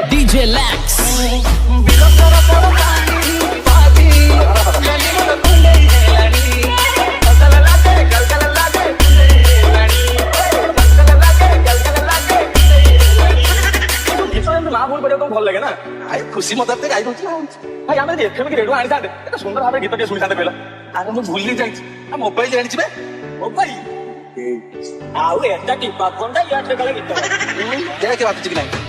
DJ Lex. ଭଲ ଲାଗେ ନା ଭାଇ ଖୁସି ମତେ ଗାଇ ଦଉଛି ଭାଇ ଆମେ ଏଫଏମ୍ ରେଡିଓ ଆଣିଥାନ୍ତେ ଏତେ ସୁନ୍ଦର ଭାବରେ ଗୀତ ଟିକେ ଶୁଣିଥାନ୍ତେ କହିଲ ଆରେ ମୁଁ ଭୁଲି ଯାଇଛି ମୋବାଇଲ ଆଣିଛି ବେ ମୋବାଇଲ ଆଉ ଏଟା ଟିପା ଫୋନଟା ୟାଠରେ ଗଲେ ଗୀତ ଦେଖେ ବାଜୁଛି କି ନାହିଁ